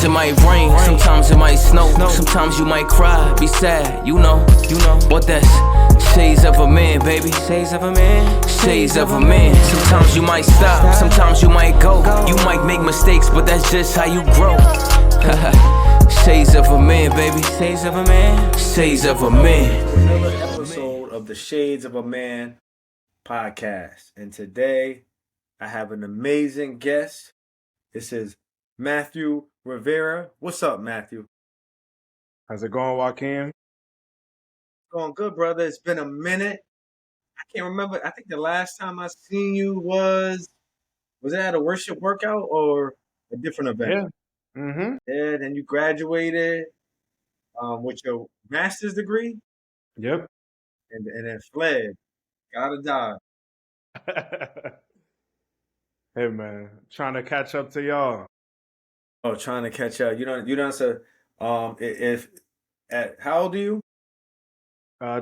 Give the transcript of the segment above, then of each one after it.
Sometimes it might rain, sometimes it might snow. Sometimes you might cry, be sad, you know what that's shades of a man, baby. Shades of a man. Shades of a man. Sometimes you might stop, sometimes you might go. You might make mistakes, but that's just how you grow. Shades of a man, baby. Shades of a man. Shades of a man. Another episode of the Shades of a Man podcast. And today I have an amazing guest. This is Matthew Rivera. What's up, Matthew? How's it going, Joaquin? Going good, brother. It's been a minute. I can't remember. I think the last time I seen you was it at a worship workout or a different event? Yeah. Mm-hmm. Yeah, then you graduated with your master's degree Yep. and then fled. Gotta die. Hey, man. Trying to catch up to y'all. Oh, trying to catch up. You don't say, if at how old are you?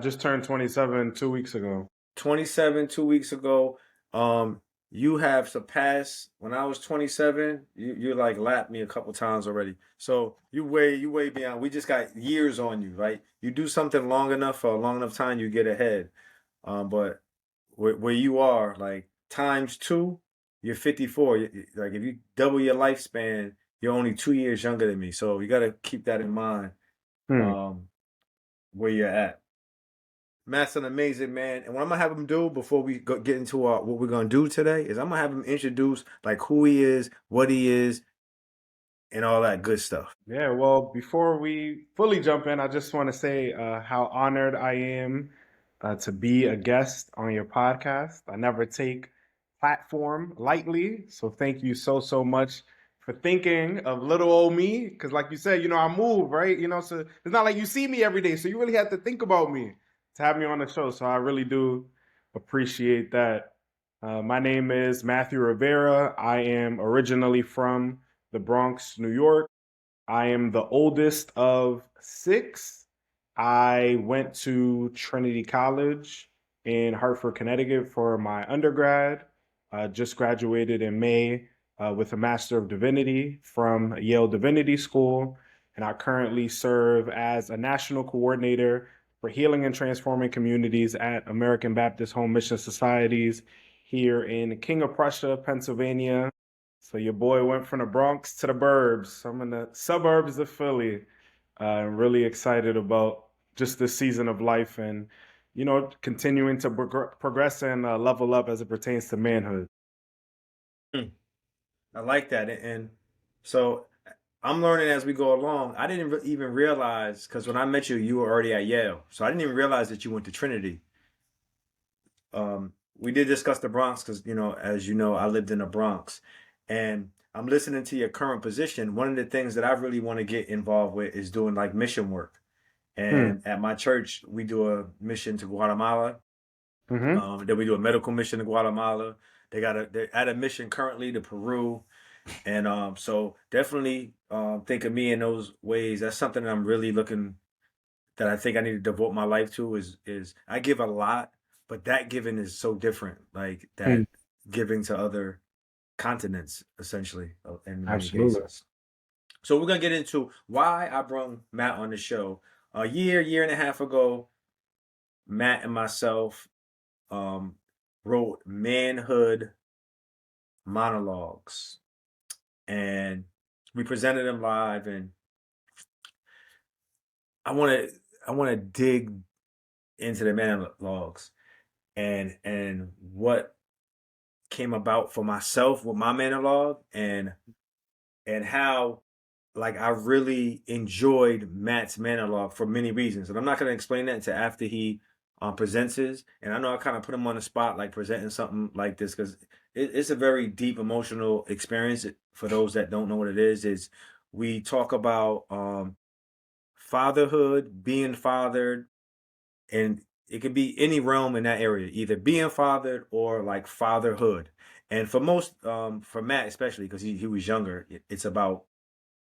Just turned 27 2 weeks ago. 27 2 weeks ago. You have surpassed when I was 27, you like lapped me a couple times already. So you way beyond. We just got years on you, right? You do something long enough for a long enough time, you get ahead. But where you are, like times two, you're 54. Like if you double your lifespan, you're only 2 years younger than me. So you got to keep that in mind. Where you're at. Matt's an amazing man, and what I'm gonna have him do before we get into what we're gonna do today is I'm gonna have him introduce like who he is, what he is, and all that good stuff. Yeah, well, before we fully jump in, I just want to say how honored I am to be a guest on your podcast. I never take platform lightly, so thank you so much for thinking of little old me. Because, like you said, I move, right? So it's not like you see me every day, so you really have to think about me to have me on the show. So I really do appreciate that. My name is Matthew Rivera. I am originally from the Bronx, New York. I am the oldest of six. I went to Trinity College in Hartford, Connecticut for my undergrad. Just graduated in May with a Master of Divinity from Yale Divinity School. And I currently serve as a national coordinator for healing and transforming communities at American Baptist Home Mission Societies here in King of Prussia, Pennsylvania. So your boy went from the Bronx to the burbs. I'm in the suburbs of Philly. I'm really excited about just this season of life and, continuing to progress and level up as it pertains to manhood. I like that, and so I'm learning as we go along. I didn't even realize because when I met you, you were already at Yale, so I didn't even realize that you went to Trinity. We did discuss the Bronx because as you know, I lived in the Bronx. And I'm listening to your current position. One of the things that I really want to get involved with is doing like mission work. And at my church, we do a mission to Guatemala. Then we do a medical mission to Guatemala. They're at a mission currently to Peru. And so definitely think of me in those ways. That's something that I'm really that I think I need to devote my life to is I give a lot, but that giving is so different. Like that giving to other continents, essentially, in many Absolutely. cases. So we're gonna get into why I brought Matt on the show. A year and a half ago, Matt and myself wrote manhood monologues, and we presented them live. And I want to dig into the monologues and what came about for myself with my monologue and how like I really enjoyed Matt's monologue for many reasons. And I'm not going to explain that until after he presents his. And I know I kind of put him on the spot, like presenting something like this, because it's a very deep emotional experience. For those that don't know what it is we talk about fatherhood, being fathered, and it could be any realm in that area, either being fathered or like fatherhood. And for most, for Matt especially, because he was younger, it's about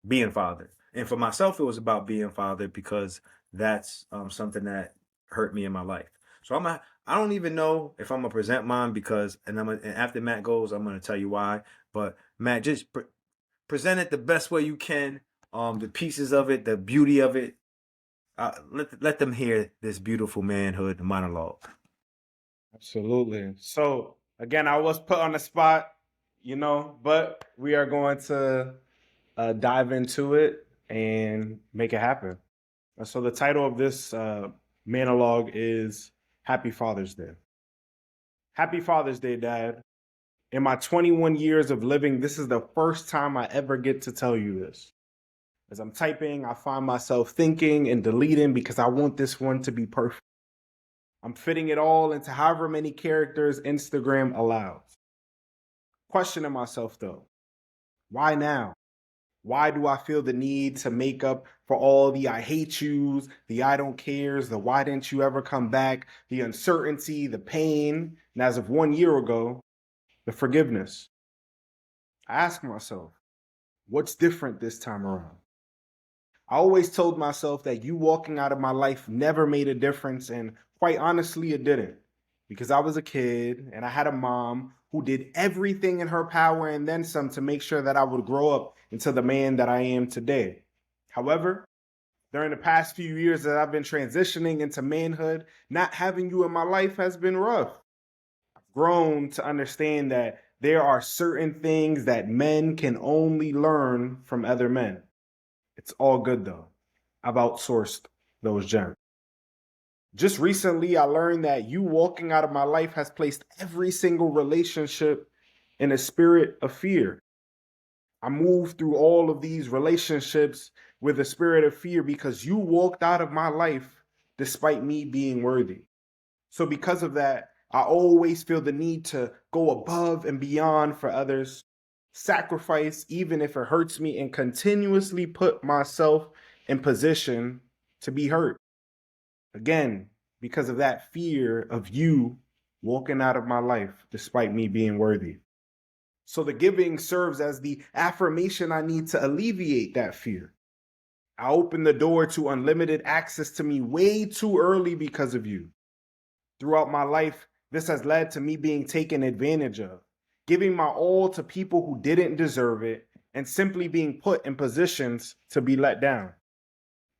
being fathered. And for myself, it was about being fathered because that's something that hurt me in my life. So I don't even know if I'm gonna present mine because, and after Matt goes, I'm gonna tell you why. But Matt, just present it the best way you can. the pieces of it, the beauty of it. Let them hear this beautiful manhood monologue. Absolutely. So again, I was put on the spot, but we are going to dive into it and make it happen. So the title of this monologue is Happy Father's Day. Happy Father's Day, Dad. In my 21 years of living, this is the first time I ever get to tell you this. As I'm typing, I find myself thinking and deleting because I want this one to be perfect. I'm fitting it all into however many characters Instagram allows. Questioning myself though, why now? Why do I feel the need to make up for all the I hate yous, the I don't cares, the why didn't you ever come back, the uncertainty, the pain, and as of 1 year ago, the forgiveness? I ask myself, what's different this time around? I always told myself that you walking out of my life never made a difference, and quite honestly, it didn't. Because I was a kid and I had a mom who did everything in her power and then some to make sure that I would grow up into the man that I am today. However, during the past few years that I've been transitioning into manhood, not having you in my life has been rough. I've grown to understand that there are certain things that men can only learn from other men. It's all good though. I've outsourced those gems. Just recently, I learned that you walking out of my life has placed every single relationship in a spirit of fear. I moved through all of these relationships with a spirit of fear because you walked out of my life despite me being worthy. So because of that, I always feel the need to go above and beyond for others, sacrifice even if it hurts me, and continuously put myself in position to be hurt. Again, because of that fear of you walking out of my life despite me being worthy. So the giving serves as the affirmation I need to alleviate that fear. I opened the door to unlimited access to me way too early because of you. Throughout my life, this has led to me being taken advantage of, giving my all to people who didn't deserve it, and simply being put in positions to be let down.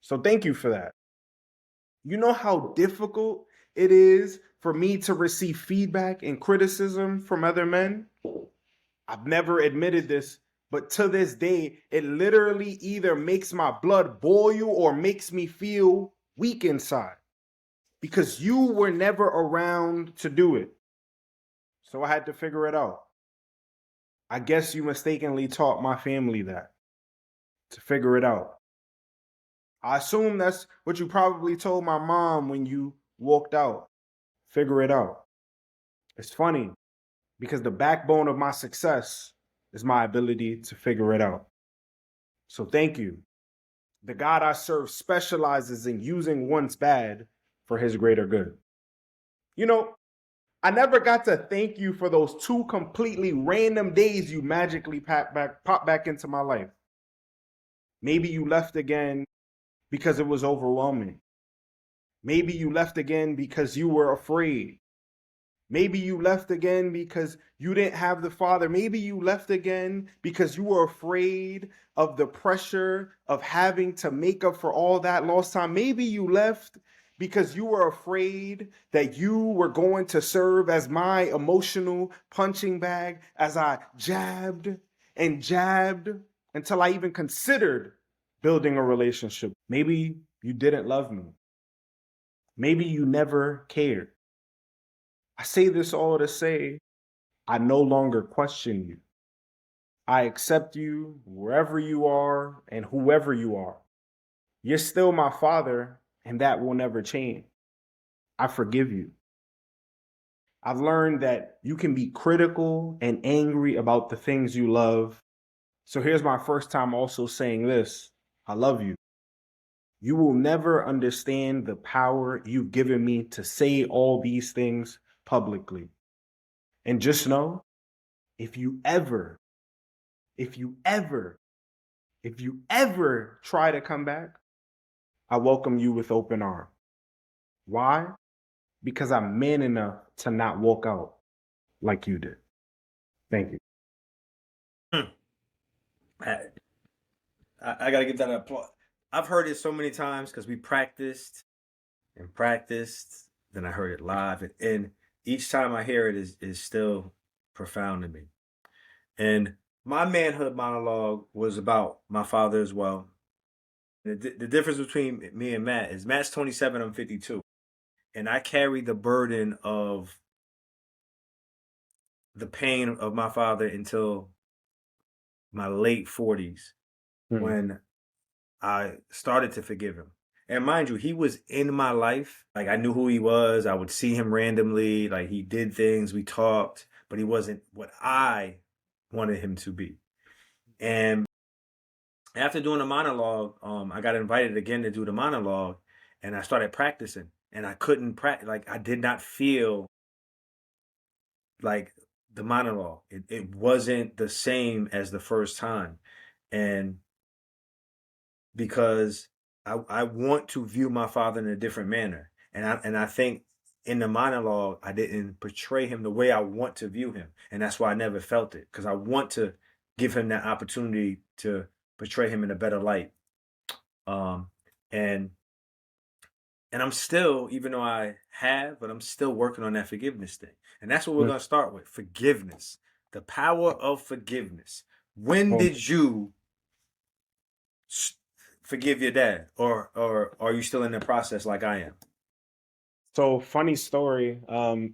So thank you for that. You know how difficult it is for me to receive feedback and criticism from other men? I've never admitted this, but to this day, it literally either makes my blood boil or makes me feel weak inside because you were never around to do it. So I had to figure it out. I guess you mistakenly taught my family that, to figure it out. I assume that's what you probably told my mom when you walked out. Figure it out. It's funny because the backbone of my success is my ability to figure it out. So thank you. The God I serve specializes in using one's bad for his greater good. I never got to thank you for those 2 completely random days you magically popped back into my life. Maybe you left again because it was overwhelming. Maybe you left again because you were afraid. Maybe you left again because you didn't have the father. Maybe you left again because you were afraid of the pressure of having to make up for all that lost time. Maybe you left because you were afraid that you were going to serve as my emotional punching bag as I jabbed and jabbed until I even considered building a relationship. Maybe you didn't love me. Maybe you never cared. I say this all to say, I no longer question you. I accept you wherever you are and whoever you are. You're still my father, and that will never change. I forgive you. I've learned that you can be critical and angry about the things you love. So here's my first time also saying this. I love you. You will never understand the power you've given me to say all these things publicly. And just know, if you ever try to come back, I welcome you with open arms. Why? Because I'm man enough to not walk out like you did. Thank you. I gotta give that an applause. I've heard it so many times because we practiced and practiced. Then I heard it live, and each time I hear it is still profound to me. And my manhood monologue was about my father as well. The difference between me and Matt is Matt's 27, I'm 52, and I carry the burden of the pain of my father until my late 40s Hmm. when I started to forgive him. And mind you, he was in my life. Like I knew who he was. I would see him randomly. Like he did things, we talked, but he wasn't what I wanted him to be. And after doing the monologue, I got invited again to do the monologue, and I started practicing. And I couldn't practice. Like I did not feel like the monologue. It wasn't the same as the first time, and because I want to view my father in a different manner. And I think in the monologue I didn't portray him the way I want to view him. And that's why I never felt it. Because I want to give him that opportunity to portray him in a better light. Um and and I'm still, even though I have, but I'm still working on that forgiveness thing. And that's what we're Hmm. gonna start with. Forgiveness. The power of forgiveness. When Well, did you forgive your dad, or are you still in the process like I am? so funny story.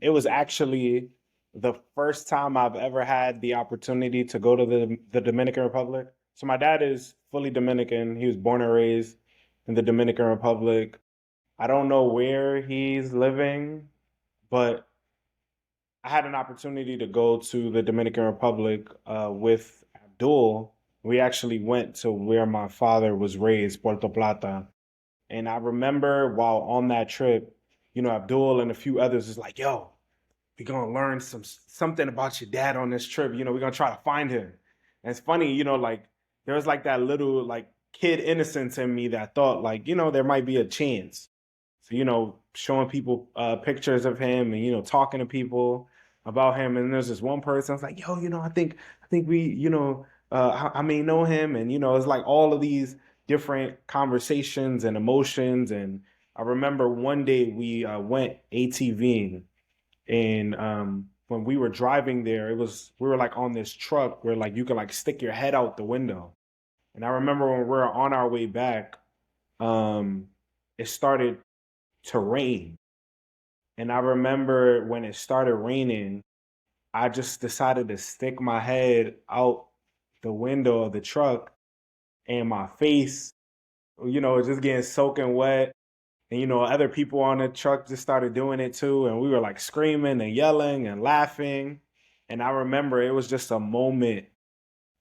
It was actually the first time I've ever had the opportunity to go to the Dominican Republic. So my dad is fully Dominican. He was born and raised in the Dominican Republic. I don't know where he's living, but I had an opportunity to go to the Dominican Republic with Abdul. We actually went to where my father was raised, Puerto Plata. And I remember while on that trip, Abdul and a few others is like, yo, we're gonna learn something about your dad on this trip. We're gonna try to find him. And it's funny, like there was like that little like kid innocence in me that thought like, there might be a chance. So, showing people pictures of him and, talking to people about him. And there's this one person I was like, yo, I think we, I may know him. And, it's like all of these different conversations and emotions. And I remember one day we went ATVing, and when we were driving there, we were like on this truck where like you can like stick your head out the window. And I remember when we were on our way back, um, it started to rain. And I remember when it started raining, I just decided to stick my head out the window of the truck, and my face, was just getting soaking wet. And, other people on the truck just started doing it too. And we were like screaming and yelling and laughing. And I remember it was just a moment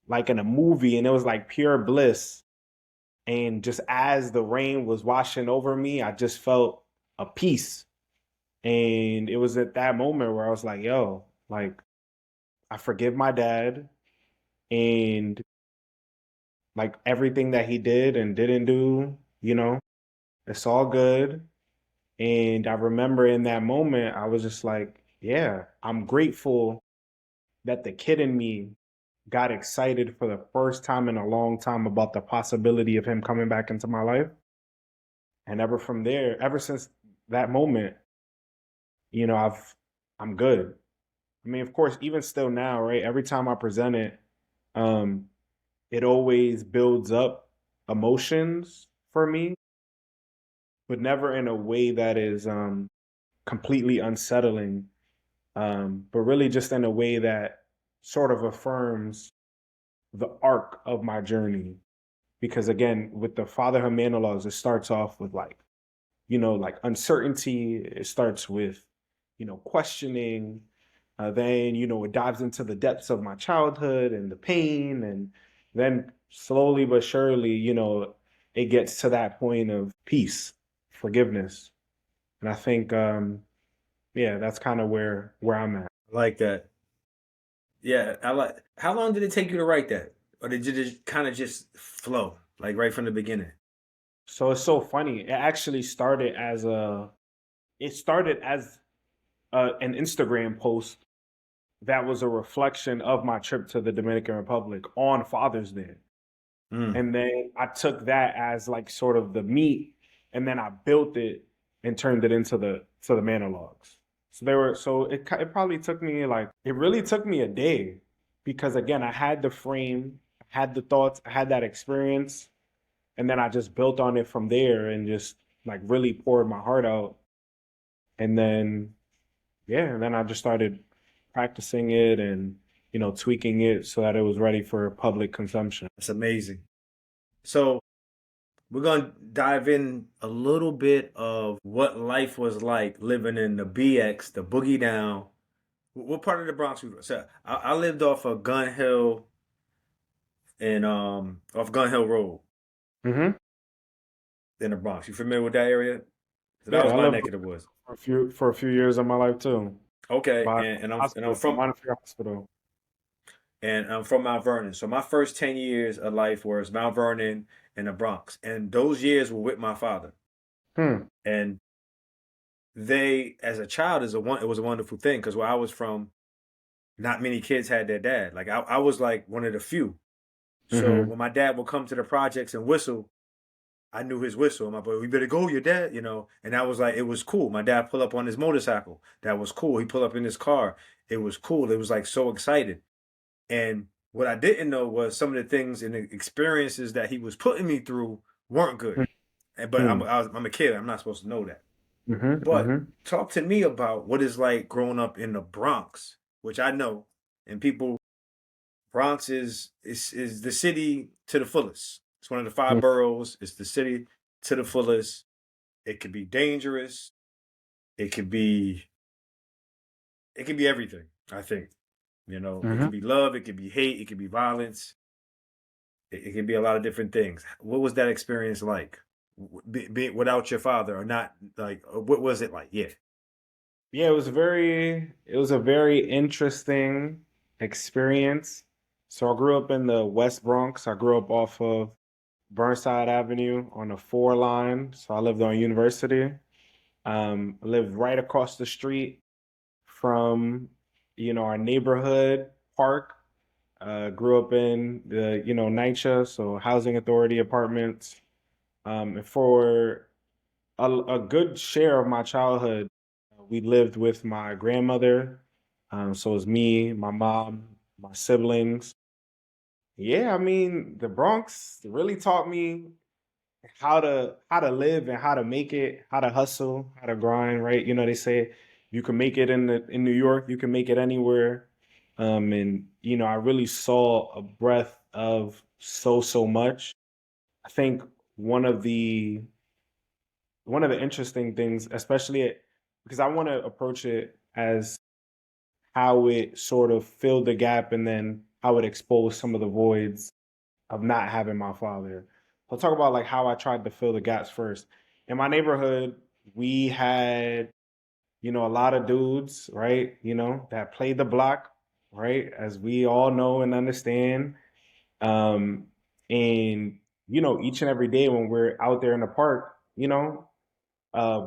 like in a movie, and it was like pure bliss. And just as the rain was washing over me, I just felt a peace. And it was at that moment where I was like, yo, like, I forgive my dad, and like everything that he did and didn't do, it's all good. And I remember in that moment, I was just like, yeah, I'm grateful that the kid in me got excited for the first time in a long time about the possibility of him coming back into my life. And ever since that moment, I'm good. I mean, of course, even still now, right? Every time I present it, um, it always builds up emotions for me, but never in a way that is completely unsettling, but really just in a way that sort of affirms the arc of my journey. Because again, with the fatherhood monologues, it starts off with like uncertainty. It starts with, questioning. Then, it dives into the depths of my childhood and the pain. And then slowly but surely, it gets to that point of peace, forgiveness. And I think, yeah, that's kind of where I'm at. I like that. Yeah, I like. How long did it take you to write that, or did you just kind of just flow like right from the beginning? So it's so funny. It started as an Instagram post that was a reflection of my trip to the Dominican Republic on Father's Day. Mm. And then I took that as like sort of the meat, and then I built it and turned it into the monologues. So it probably took me like it really took me a day, because again I had the frame, I had the thoughts, I had that experience, and then I just built on it from there and just like really poured my heart out. And then yeah, and then I just started practicing it and tweaking it so that it was ready for public consumption. That's amazing. So we're gonna dive in a little bit of what life was like living in the BX, the Boogie Down. What part of the Bronx? So I lived off of Gun Hill and off Gun Hill Road Mm-hmm. in the Bronx. You familiar with that area? So that Yeah, was I my lived neck of the woods. for a few years of my life too. Okay, By and I'm hospital, from Montefiore Hospital. and I'm from Mount Vernon. So my first 10 years of life was Mount Vernon and the Bronx, and those years were with my father. Hmm. And they, as a child, it was a wonderful thing because where I was from, not many kids had their dad. Like I was like one of the few. So Mm-hmm. when my dad would come to the projects and whistle, I knew his whistle. My boy, we better go, your dad, and that was like, it was cool. My dad pulled up on his motorcycle. That was cool. He pulled up in his car. It was cool. It was like so excited. And what I didn't know was some of the things and the experiences that he was putting me through weren't good. But Hmm. I'm a kid. I'm not supposed to know that. Mm-hmm. But Mm-hmm. talk to me about what it's like growing up in the Bronx, which I know, and people. Bronx is the city to the fullest. It's one of the five boroughs. It's the city to the fullest. It could be dangerous. It could be it could be everything. I think it Mm-hmm. could be love. It could be hate. It could be violence. It could be a lot of different things. What was that experience like? Being without your father or not? Like, what was it like? Yeah. Yeah, it was a very interesting experience. So I grew up in the West Bronx. I grew up off of Burnside Avenue on the 4 line. So I lived on University. I lived right across the street from, our neighborhood park. Grew up in the, NYCHA, so Housing Authority apartments. And for a good share of my childhood, we lived with my grandmother. So it was me, my mom, my siblings. Yeah, I mean, the Bronx really taught me how to live and how to make it, how to hustle, how to grind, right? They say you can make it in New York, you can make it anywhere. And I really saw a breadth of so much. I think one of the one of the interesting things, especially because I want to approach it as how it sort of filled the gap and then how it exposed some of the voids of not having my father. I'll talk about like how I tried to fill the gaps first. In my neighborhood, we had, a lot of dudes, right? That played the block, right? As we all know and understand. Um, and, each and every day when we're out there in the park,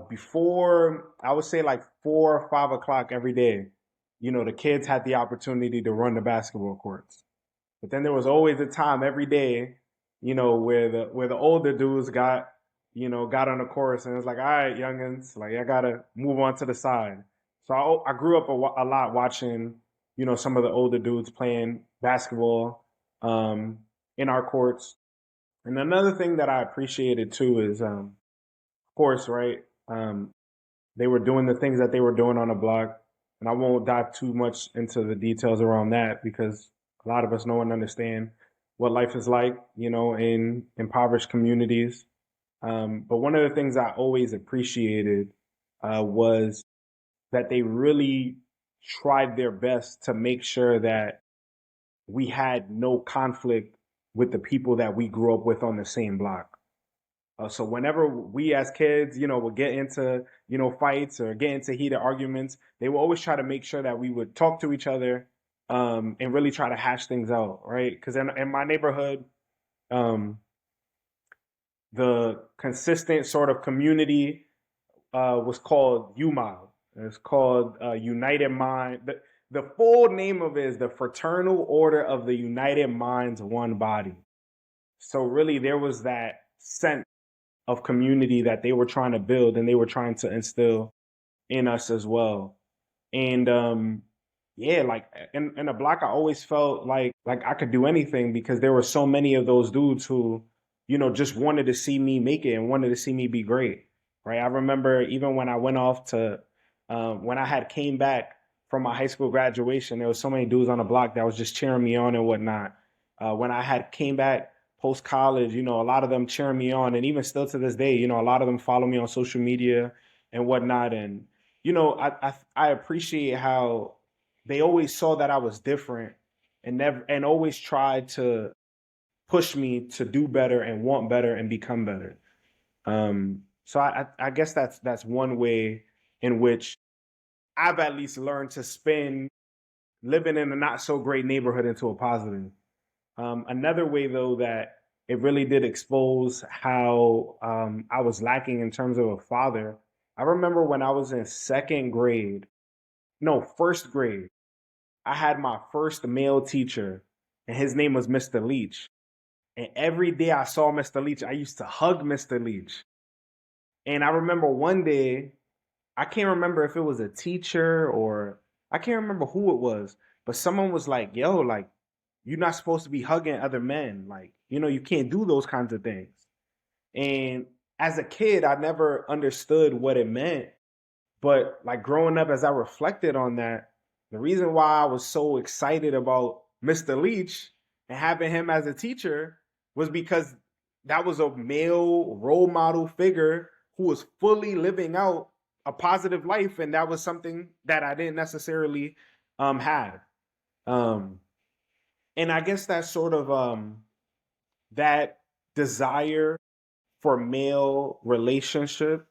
before I would say like 4 or 5 o'clock every day, the kids had the opportunity to run the basketball courts. But then there was always a time every day, where the older dudes got on the course and it was like, all right, youngins, like I gotta move on to the side. So I grew up a lot watching, some of the older dudes playing basketball um, in our courts. And another thing that I appreciated too is, of course, right, um, they were doing the things that they were doing on the block. And I won't dive too much into the details around that because a lot of us know and understand what life is like, in impoverished communities. But one of the things I always appreciated was that they really tried their best to make sure that we had no conflict with the people that we grew up with on the same block. So whenever we as kids, would get into, fights or get into heated arguments, they would always try to make sure that we would talk to each other and really try to hash things out, right? Because in my neighborhood, um, the consistent sort of community was called UMOB. It's called United Mind. The full name of it is the Fraternal Order of the United Minds One Body. So really there was that sense of community that they were trying to build and they were trying to instill in us as well. And yeah, like in the block, I always felt like I could do anything because there were so many of those dudes who, just wanted to see me make it and wanted to see me be great. Right. I remember even when I went off to when I had came back from my high school graduation, there was so many dudes on the block that was just cheering me on and whatnot. When I had came back post college, a lot of them cheering me on, and even still to this day, a lot of them follow me on social media and whatnot. And I appreciate how they always saw that I was different and never and always tried to push me to do better and want better and become better. So I guess that's one way in which I've at least learned to spin living in a not so great neighborhood into a positive. Another way though that it really did expose how I was lacking in terms of a father. I remember when I was in first grade, I had my first male teacher, and his name was Mr. Leach. And every day I saw Mr. Leach, I used to hug Mr. Leach. And I remember one day, I can't remember if it was a teacher or I can't remember who it was, but someone was like, yo, like, you're not supposed to be hugging other men. Like, you can't do those kinds of things. And as a kid, I never understood what it meant. But like growing up, as I reflected on that, the reason why I was so excited about Mr. Leach and having him as a teacher was because that was a male role model figure who was fully living out a positive life. And that was something that I didn't necessarily have. Um, and I guess that sort of that desire for male relationship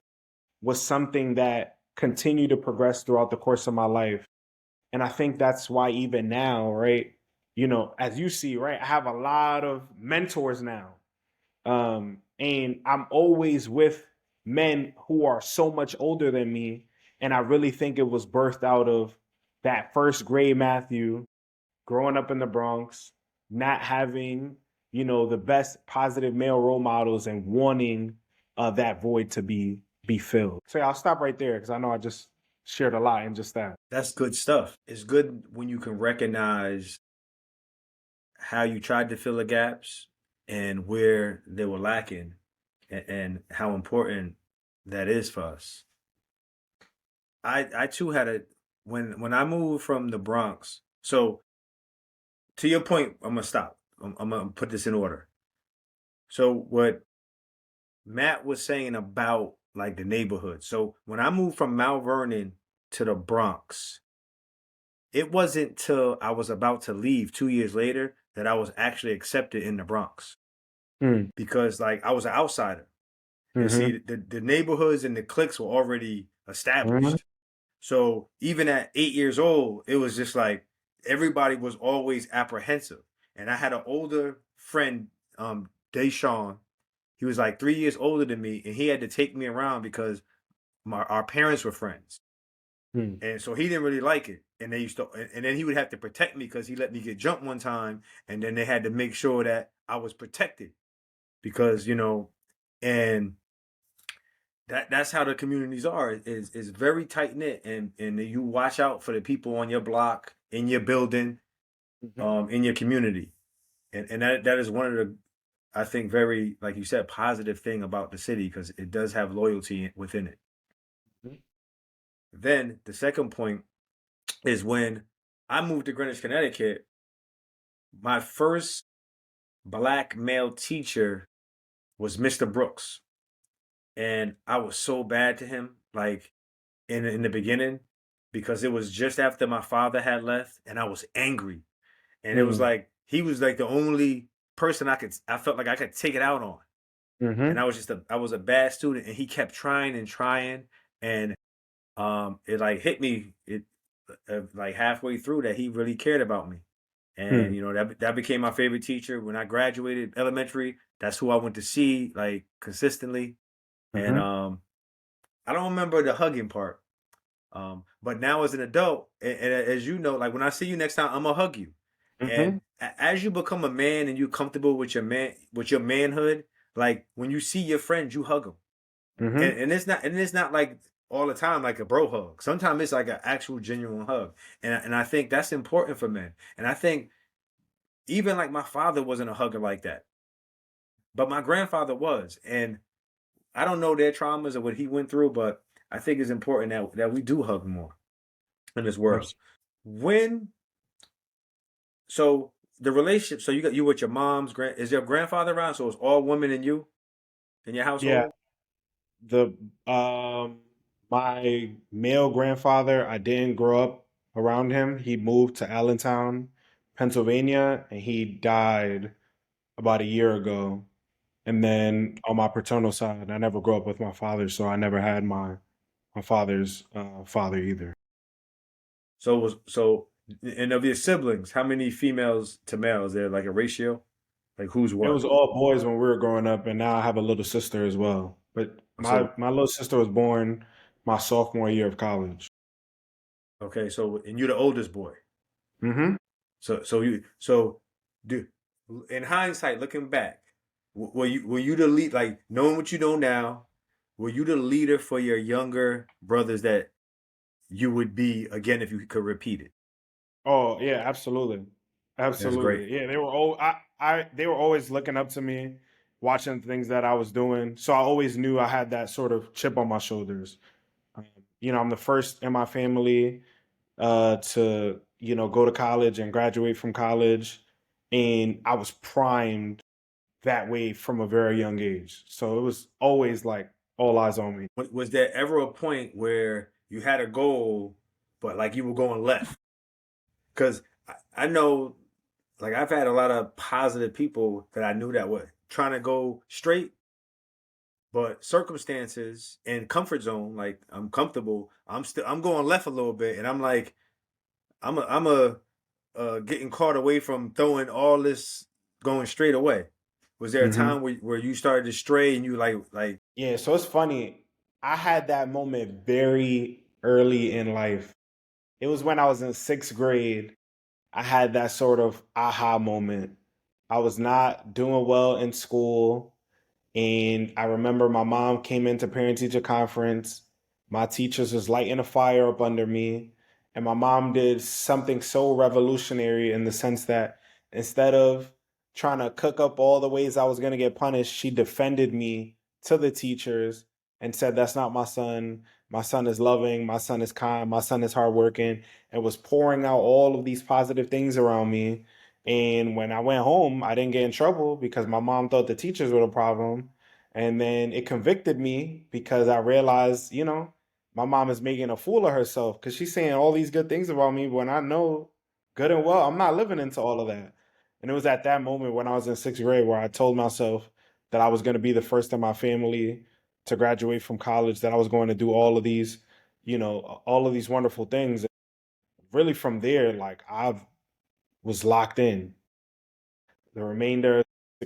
was something that continued to progress throughout the course of my life. And I think that's why even now, right, as you see, right, I have a lot of mentors now. And I'm always with men who are so much older than me. And I really think it was birthed out of that first grade Matthew growing up in the Bronx, not having, the best positive male role models and wanting that void to be filled. So yeah, I'll stop right there because I know I just shared a lot in just that. That's good stuff. It's good when you can recognize how you tried to fill the gaps and where they were lacking and how important that is for us. I too had when I moved from the Bronx. So to your point, I'm gonna stop. I'm gonna put this in order. So what Matt was saying about like the neighborhood. So when I moved from Mount Vernon to the Bronx, it wasn't till I was about to leave 2 years later that I was actually accepted in the Bronx because like I was an outsider. And see, the neighborhoods and the cliques were already established. So even at 8 years old, it was just like everybody was always apprehensive. And I had an older friend, Deshaun. He was like 3 years older than me, and he had to take me around because our parents were friends. And so he didn't really like it. And they used to, and then he would have to protect me because he let me get jumped one time, and then they had to make sure that I was protected because and that's how the communities are. Is very tight knit, and you watch out for the people on your block, in your building, in your community, and that is one of the, I think, very, like you said, positive thing about the city because it does have loyalty within it. Then the second point is when I moved to Greenwich, Connecticut, my first black male teacher was Mr. Brooks. And I was so bad to him, like in the beginning, because it was just after my father had left and I was angry. And it was like he was like the only person I felt like I could take it out on. And I was a bad student, and he kept trying and trying, and it like hit me like halfway through that he really cared about me. And that became my favorite teacher. When I graduated elementary, that's who I went to see like consistently. And I don't remember the hugging part. But now as an adult, and as you know, like when I see you next time, I'm gonna hug you. Mm-hmm. And as you become a man and you're comfortable with your manhood, like when you see your friends, you hug them. Mm-hmm. And it's not like all the time like a bro hug. Sometimes it's like an actual genuine hug. And I think that's important for men. And I think even like my father wasn't a hugger like that, but my grandfather was. And I don't know their traumas or what he went through, but I think it's important that we do hug more in this world. When so the relationship, so you with your mom's is your grandfather around? So it's all women and you in your Yeah. household? The my male grandfather, I didn't grow up around him. He moved to Allentown, Pennsylvania, and he died about a year ago. And then on my paternal side, I never grew up with my father, so I never had my father's father either. So and of your siblings, how many females to males? Is there like a ratio? Like who's It what? was all boys when we were growing up, and now I have a little sister as well. But my So my little sister was born my sophomore year of college. okay, so and you're the oldest boy. Hmm. So do in hindsight, looking back, were you the lead, like knowing what you know now? Were you the leader for your younger brothers that you would be again if you could repeat it? Oh yeah, absolutely, That's great. absolutely. Yeah, they were all they were always looking up to me, watching things that I was doing. So I always knew I had that sort of chip on my shoulders. Um, I'm the first in my family to go to college and graduate from college, and I was primed that way from a very young age. So it was always like all eyes on me. Was there ever a point where you had a goal, but like you were going left? Because I know, like I've had a lot of positive people that I knew that were trying to go straight, but circumstances and comfort zone, like I'm comfortable, I'm going left a little bit, and I'm like I'm a getting caught away from throwing all this going straight away. Was there a Hmm. time where you started to stray and you like Yeah, so it's funny. I had that moment very early in life. It was when I was in sixth grade. I had that sort of aha moment. I was not doing well in school. And I remember my mom came into parent teacher conference. My teachers was lighting a fire up under me. And my mom did something so revolutionary in the sense that instead of trying to cook up all the ways I was going to get punished, she defended me to the teachers and said, "That's not my son. My son is loving. My son is kind. My son is hardworking," and was pouring out all of these positive things around me. And when I went home, I didn't get in trouble because my mom thought the teachers were the problem. And then it convicted me because I realized, my mom is making a fool of herself because she's saying all these good things about me when I know good and well I'm not living into all of that. And it was at that moment when I was in sixth grade where I told myself that I was going to be the first in my family to graduate from college, that I was going to do all of these wonderful things. Really from there, like I was locked in. The remainder,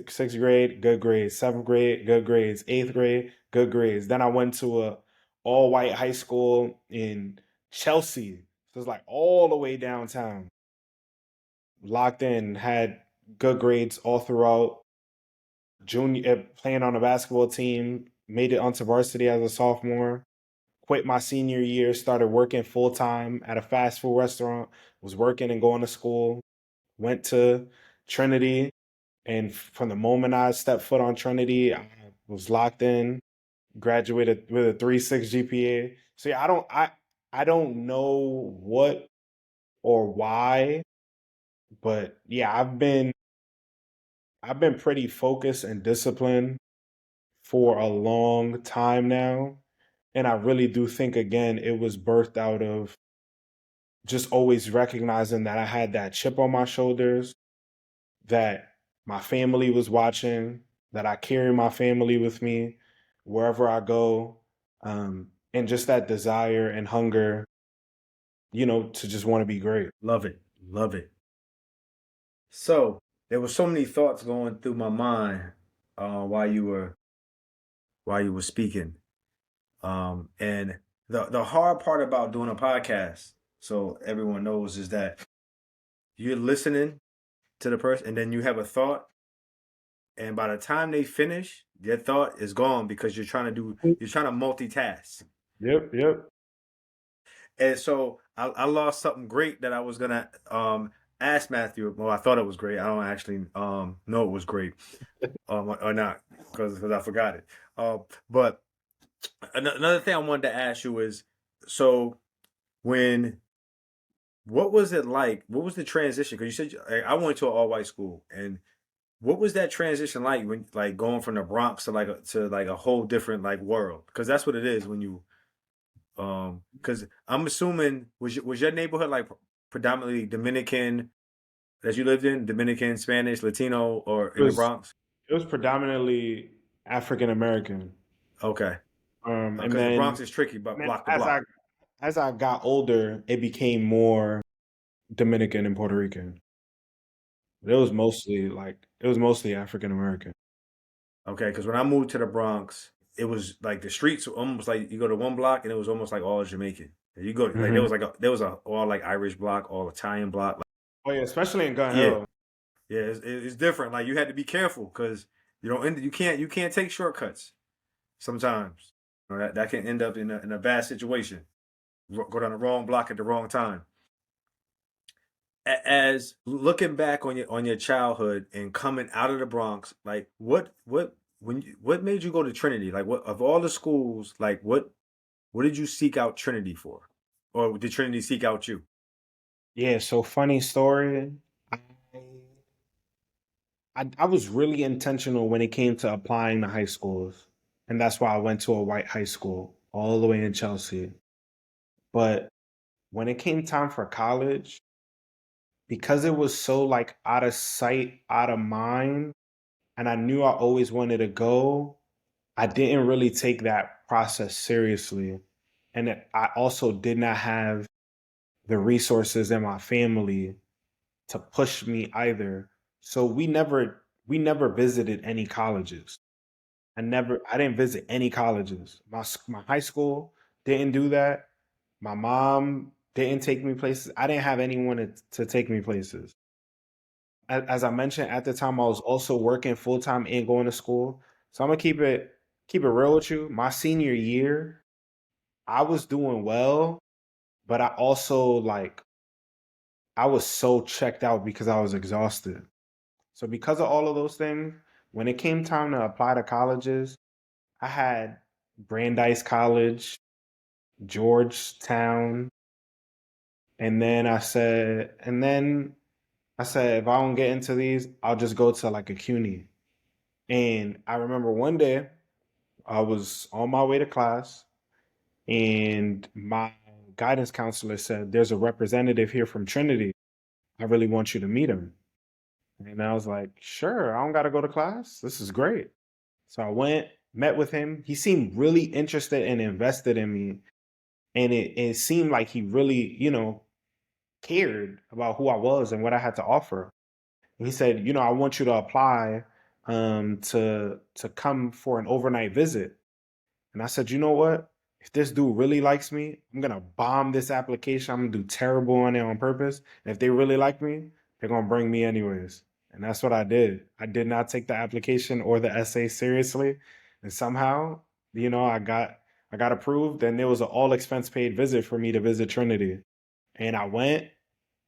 sixth grade, good grades. Seventh grade, good grades. Eighth grade, good grades. Then I went to a all white high school in Chelsea. So it's like all the way downtown. Locked in, had good grades all throughout. Junior, playing on a basketball team, made it onto varsity as a sophomore. Quit my senior year, started working full time at a fast food restaurant. Was working and going to school. Went to Trinity. And from the moment I stepped foot on Trinity, I was locked in, graduated with a 3.6 GPA. So yeah, I don't know what or why, but yeah, I've been pretty focused and disciplined for a long time now. And I really do think again it was birthed out of just always recognizing that I had that chip on my shoulders, that my family was watching, that I carry my family with me wherever I go, and just that desire and hunger, to just want to be great. love it, love it. So there were so many thoughts going through my mind while you were speaking. And the hard part about doing a podcast, so everyone knows, is that you're listening to the person, and then you have a thought, and by the time they finish, their thought is gone because you're trying to multitask. Yep. And so I lost something great that I was gonna ask Matthew. Well, I thought it was great. I don't actually know it was great or not because I forgot it. But another thing I wanted to ask you is, so when what was it like? What was the transition? Because you said I went to an all white school, and what was that transition like when like going from the Bronx to like a whole different like world? Because that's what it is when you because I'm assuming was your neighborhood like predominantly Dominican that you lived in, Dominican, Spanish, Latino, or It in the was Bronx? it was predominantly African American. Okay, And because the then Bronx is tricky, but and then block to block. as I got older, it became more Dominican and Puerto Rican. But it was mostly African American. Okay, because when I moved to the Bronx, it was like the streets were almost like you go to one block and it was almost like all Jamaican. And you go like Hmm. there was a all like Irish block, all Italian block. Like, Oh yeah, especially in Gun yeah, Hill. yeah, it's different. Like you had to be careful because you don't you can't take shortcuts sometimes. You know, that can end up in a bad situation. Go down the wrong block at the wrong time. As looking back on your childhood and coming out of the Bronx, like what made you go to Trinity? Like what of all the schools, like what did you seek out Trinity for? Or did Trinity seek out you? Yeah, so funny story. I, I was really intentional when it came to applying to high schools. And that's why I went to a white high school all the way in Chelsea. But when it came time for college, because it was so like out of sight, out of mind, and I knew I always wanted to go, I didn't really take that process seriously. And I also did not have the resources in my family to push me either. So we never visited any colleges. I didn't visit any colleges. My high school didn't do that. My mom didn't take me places. I didn't have anyone to take me places. As I mentioned at the time, I was also working full time and going to school. So I'm gonna keep it real with you. My senior year, I was doing well, but I also like I was so checked out because I was exhausted. So because of all of those things, when it came time to apply to colleges, I had Brandeis College, Georgetown, and then I said, if I don't get into these, I'll just go to like a CUNY. And I remember one day I was on my way to class, and my guidance counselor said, there's a representative here from Trinity. I really want you to meet him. And I was like, sure, I don't got to go to class. This is great. So I went, met with him. He seemed really interested and invested in me. And it seemed like he really, cared about who I was and what I had to offer. And he said, I want you to apply to come for an overnight visit. And I said, you know what? If this dude really likes me, I'm gonna bomb this application. I'm gonna do terrible on it on purpose. And if they really like me, they're gonna bring me anyways. And that's what I did. I did not take the application or the essay seriously. And somehow, I got approved, and there was an all expense paid visit for me to visit Trinity. And I went,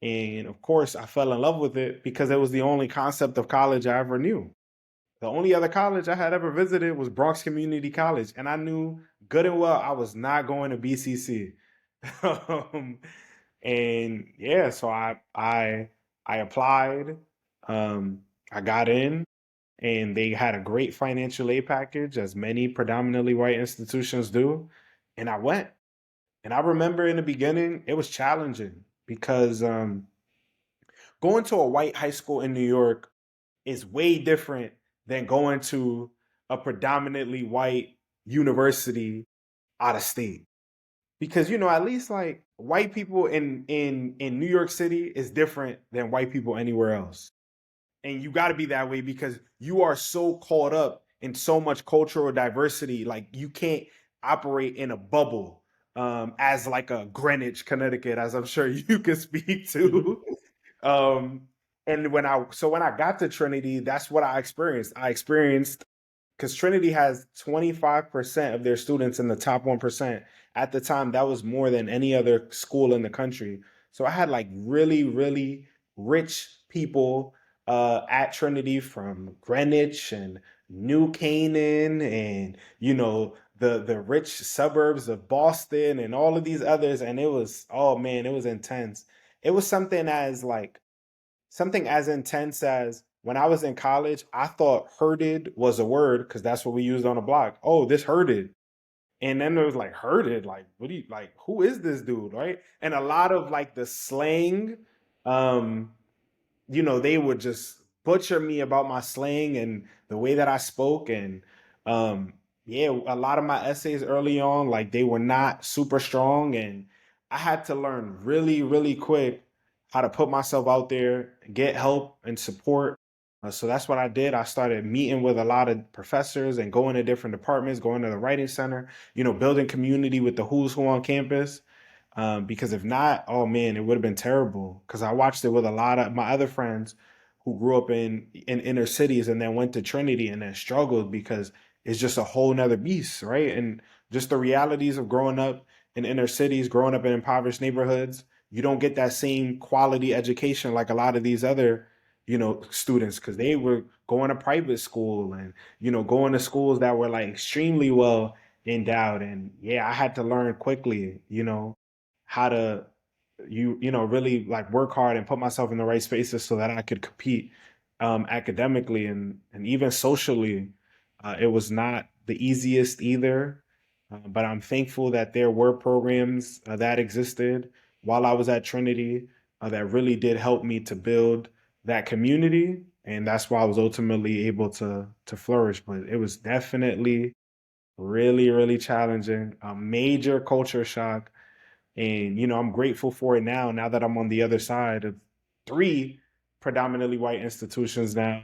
and of course I fell in love with it because it was the only concept of college I ever knew. The only other college I had ever visited was Bronx Community College, and I knew good and well I was not going to BCC. um, and yeah, so I applied. Um, I got in, and they had a great financial aid package, as many predominantly white institutions do. And I went. And I remember in the beginning, it was challenging because going to a white high school in New York is way different than going to a predominantly white university out of state. Because at least like white people in New York City is different than white people anywhere else. And you got to be that way because you are so caught up in so much cultural diversity. Like you can't operate in a bubble as like a Greenwich, Connecticut, as I'm sure you can speak to. um, And when I got to Trinity, that's what I experienced. Because Trinity has 25% of their students in the top 1%. At the time, that was more than any other school in the country. So I had like really, really rich people at Trinity from Greenwich and New Canaan and, the rich suburbs of Boston and all of these others. And it was, oh man, it was intense. It was something as intense as when I was in college, I thought herded was a word because that's what we used on the block. Oh, this herded. And then there was like herded, like, what do you like, who is this dude? Right. And a lot of like the slang, um, they would just butcher me about my slang and the way that I spoke. And yeah, a lot of my essays early on, like they were not super strong. And I had to learn really, really quick how to put myself out there, get help and support. So that's what I did. I started meeting with a lot of professors and going to different departments, going to the writing center, building community with the who's who on campus. Because if not, oh man, it would have been terrible. Because I watched it with a lot of my other friends who grew up in inner cities and then went to Trinity and then struggled because it's just a whole nother beast, right? And just the realities of growing up in inner cities, growing up in impoverished neighborhoods, you don't get that same quality education like a lot of these other, students, because they were going to private school and, going to schools that were like extremely well endowed. And yeah, I had to learn quickly, how to really like work hard and put myself in the right spaces so that I could compete academically and even socially. It was not the easiest either, but I'm thankful that there were programs that existed while I was at Trinity that really did help me to build that community, and that's why I was ultimately able to flourish. But it was definitely really, really challenging, a major culture shock. And, I'm grateful for it now that I'm on the other side of three predominantly white institutions now,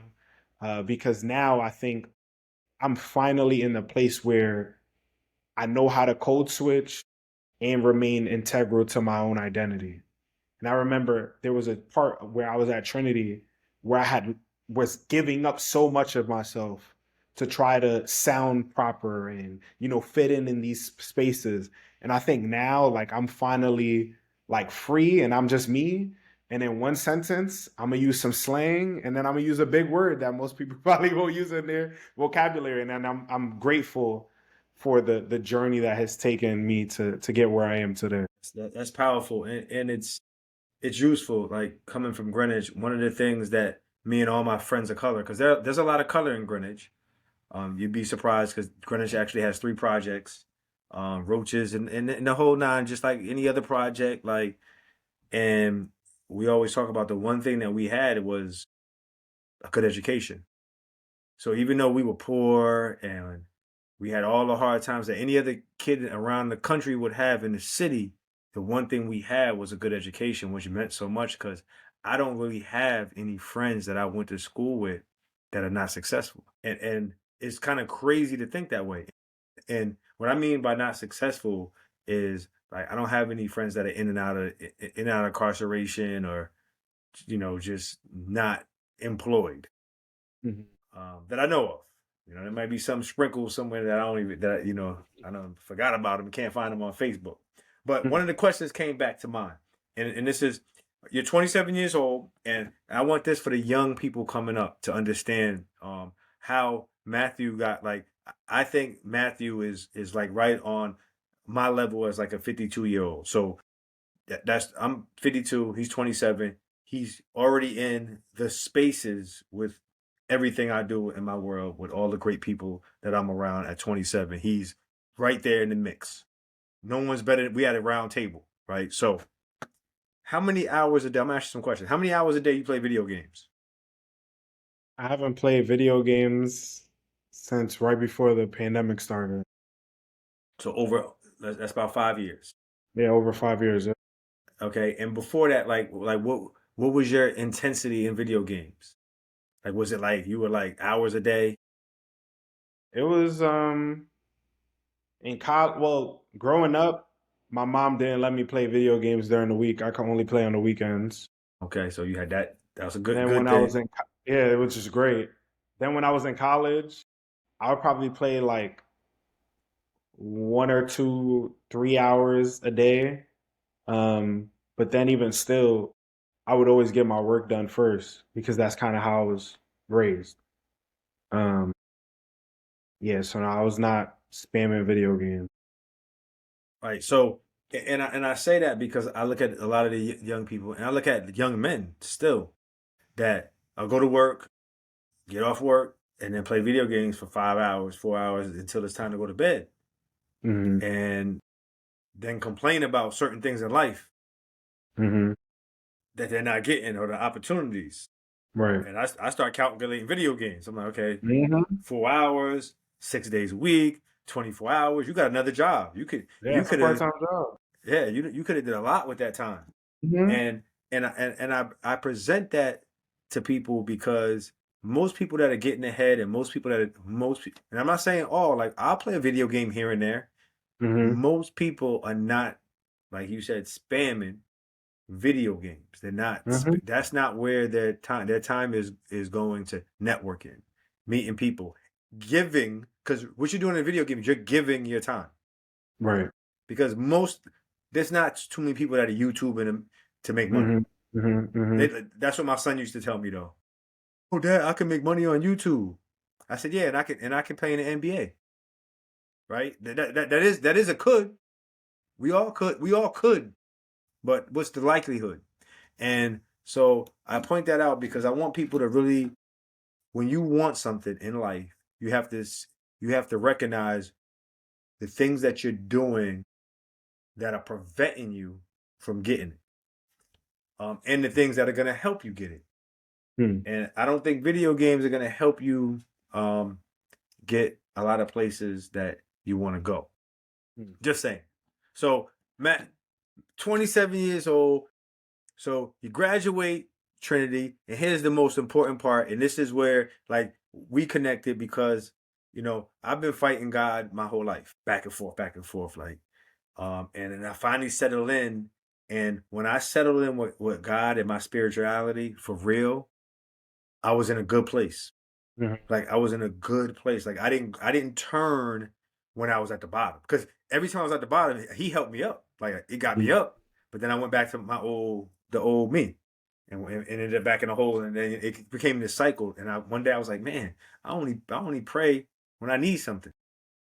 because now I think I'm finally in the place where I know how to code switch and remain integral to my own identity. And I remember there was a part where I was at Trinity where was giving up so much of myself to try to sound proper and, fit in these spaces. And I think now, like, I'm finally like free and I'm just me. And in one sentence, I'm gonna use some slang and then I'm gonna use a big word that most people probably won't use in their vocabulary. And then I'm grateful for the journey that has taken me to get where I am today. That's powerful, and it's useful. Like coming from Greenwich, one of the things that me and all my friends of color, because there's a lot of color in Greenwich. You'd be surprised because Greenwich actually has 3 projects, Roaches and the whole nine, just like any other project. Like, and we always talk about the one thing that we had was a good education. So even though we were poor and we had all the hard times that any other kid around the country would have in the city, the one thing we had was a good education, which meant so much because I don't really have any friends that I went to school with that are not successful. And it's kind of crazy to think that way. And what I mean by not successful is like I don't have any friends that are in and out of incarceration or just not employed Mhm. that I know of. There might be some sprinkles somewhere that I don't even I don't forgot about them, can't find them on Facebook. But one of the questions came back to mind, and this is you're 27 years old, and I want this for the young people coming up to understand how Matthew got like. I think Matthew is like right on my level as like a 52-year-old. So that's I'm 52, he's 27. He's already in the spaces with everything I do in my world with all the great people that I'm around at 27. He's right there in the mix. No one's better. We had a round table, right? So, how many hours a day? I'm gonna ask you some questions. How many hours a day you play video games? I haven't played video games since right before the pandemic started. So that's about 5 years. Yeah, over 5 years. Okay, and before that, like what was your intensity in video games? Like, was it like you were like hours a day? It was in college. Well, growing up, my mom didn't let me play video games during the week. I could only play on the weekends. Okay, so you had that That was a And then good when I was thing. in, yeah, which is great. Then when I was in college, I would probably play like 1 or 2, 3 hours a day. But then even still, I would always get my work done first because that's kind of how I was raised. Um, yeah, so no, I was not spamming video games. Right. So, and I say that because I look at a lot of the young people, and I look at young men still that I'll go to work, get off work, and then play video games for 5 hours, 4 hours until it's time to go to bed, Hmm. and then complain about certain things in life Hmm. that they're not getting or the opportunities. Right. And I start calculating video games. I'm like, okay, Hmm. 4 hours, 6 days a week, 24 hours. You got another job. Yeah, You it's a could have, part-time job. yeah, you could have did a lot with that time. Hmm. And I present that to people because most people that are getting ahead and most people that are and I'm not saying all, like I'll play a video game here and there. Hmm. Most people are not, like you said, spamming video games. They're not. Hmm. That's not where their time is going to networking, meeting people, giving. Because what you're doing in video games, you're giving your time. Right. Because there's not too many people that are YouTubing to make money. Hmm. Hmm. Hmm. That's what my son used to tell me though. Oh, Dad, I can make money on YouTube. I said, yeah, and I can play in the NBA. Right? That is a could. We all could. But what's the likelihood? And so I point that out because I want people to really, when you want something in life, you have to recognize the things that you're doing that are preventing you from getting it, and the things that are going to help you get it. Hmm. And I don't think video games are going to help you get a lot of places that you want to go. Hmm. Just saying. So Matt, 27 years old. So you graduate Trinity, and here's the most important part, and this is where like we connected because I've been fighting God my whole life, back and forth, like, and then I finally settled in, and when I settled in with God and my spirituality for real, I was in a good place. Hmm. Like I was in a good place. Like I didn't turn when I was at the bottom because every time I was at the bottom, he helped me up. Like it got me up, but then I went back to the old me, and ended up back in the hole, and then it became this cycle. And one day I was like, man, I only pray when I need something.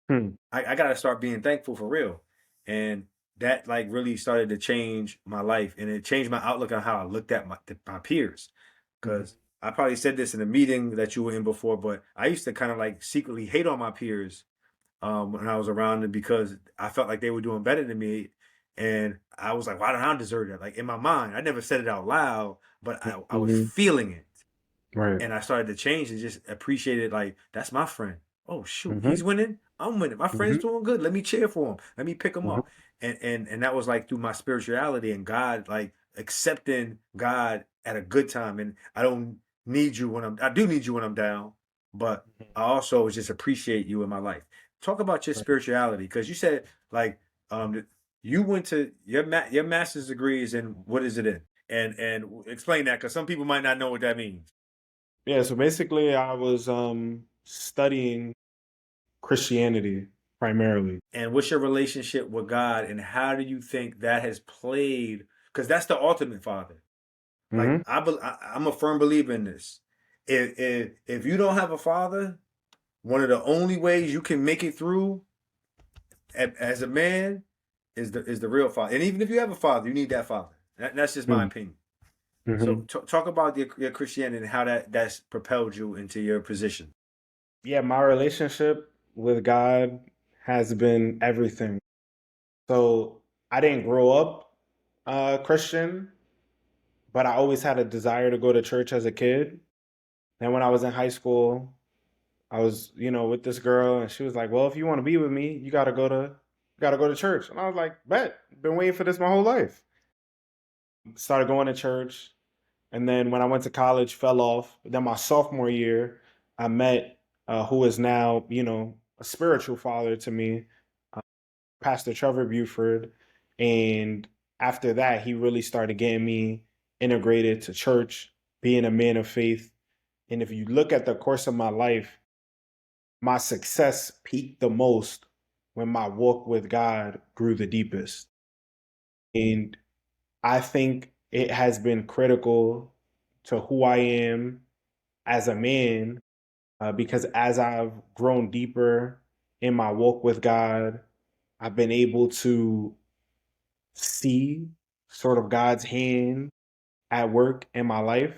Hmm. I got to start being thankful for real, and that like really started to change my life, and it changed my outlook on how I looked at my peers, Hmm. because I probably said this in a meeting that you were in before, but I used to kind of like secretly hate on my peers when I was around them because I felt like they were doing better than me. And I was like, why don't I deserve that? Like in my mind, I never said it out loud, but I was Hmm. feeling it. Right. And I started to change and just appreciate it. Like, that's my friend. Oh, shoot, Hmm. he's winning. I'm winning. My friend's Hmm. doing good. Let me cheer for him. Let me pick him Hmm. up. And that was like through my spirituality and God, like accepting God at a good time. And I don't need you I do need you when I'm down, but I also just appreciate you in my life. Talk about your Right. spirituality, because you said like you went to your master's degree is in, what is it in? And explain that, because some people might not know what that means. Yeah, so basically I was studying Christianity primarily. And what's your relationship with God, and how do you think that has played? Because that's the ultimate father. Like Hmm. I'm a firm believer in this. If you don't have a father, one of the only ways you can make it through as a man is the real father. And even if you have a father, you need that father. That's just my opinion. So Hmm. talk about your Christianity and how that's propelled you into your position. Yeah, my relationship with God has been everything. So I didn't grow up Christian, but I always had a desire to go to church as a kid. And when I was in high school, I was, with this girl, and she was like, "Well, if you want to be with me, you gotta go to church." And I was like, "Bet, been waiting for this my whole life." Started going to church, and then when I went to college, fell off. Then my sophomore year, I met who is now, a spiritual father to me, uh, Pastor Trevor Buford. And after that, he really started getting me integrated to church, being a man of faith. And if you look at the course of my life, my success peaked the most when my walk with God grew the deepest. And I think it has been critical to who I am as a man, because as I've grown deeper in my walk with God, I've been able to see sort of God's hand at work in my life.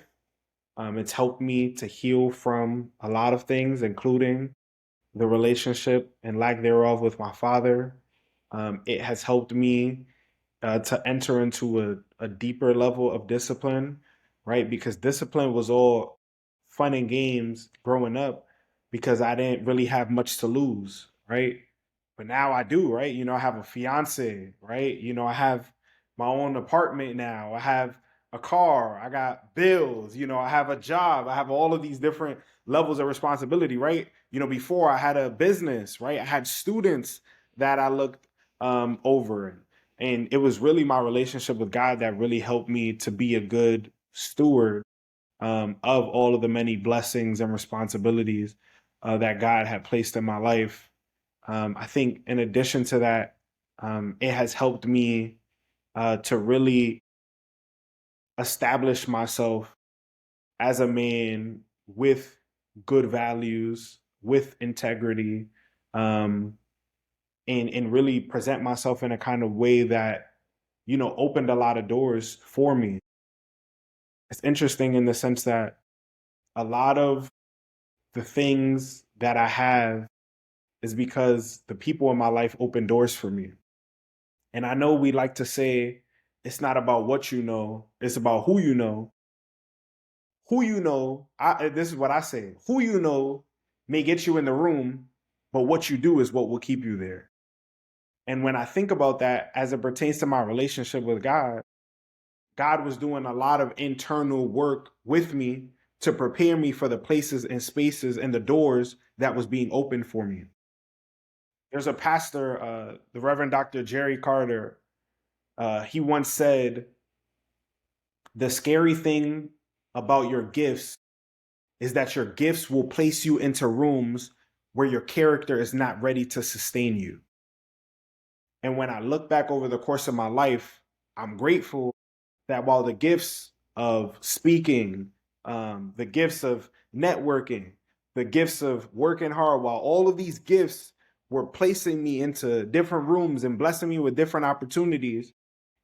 It's helped me to heal from a lot of things, including the relationship and lack thereof with my father. It has helped me to enter into a deeper level of discipline, right? Because discipline was all fun and games growing up because I didn't really have much to lose, right? But now I do, right? I have a fiance, right? I have my own apartment now. I have a car. I got bills. I have a job. I have all of these different levels of responsibility, right? Before I had a business, right? I had students that I looked over. And it was really my relationship with God that really helped me to be a good steward of all of the many blessings and responsibilities that God had placed in my life. I think in addition to that, it has helped me to really establish myself as a man with good values, with integrity, um, and really present myself in a kind of way that, opened a lot of doors for me. It's interesting in the sense that a lot of the things that I have is because the people in my life open doors for me. And I know we like to say it's not about what you know, it's about who you know. Who you know, this is what I say, who you know may get you in the room, but what you do is what will keep you there. And when I think about that as it pertains to my relationship with God, God was doing a lot of internal work with me to prepare me for the places and spaces and the doors that was being opened for me. There's a pastor, the Reverend Dr. Jerry Carter. He once said, the scary thing about your gifts is that your gifts will place you into rooms where your character is not ready to sustain you. And when I look back over the course of my life, I'm grateful that while the gifts of speaking, the gifts of networking, the gifts of working hard, while all of these gifts were placing me into different rooms and blessing me with different opportunities,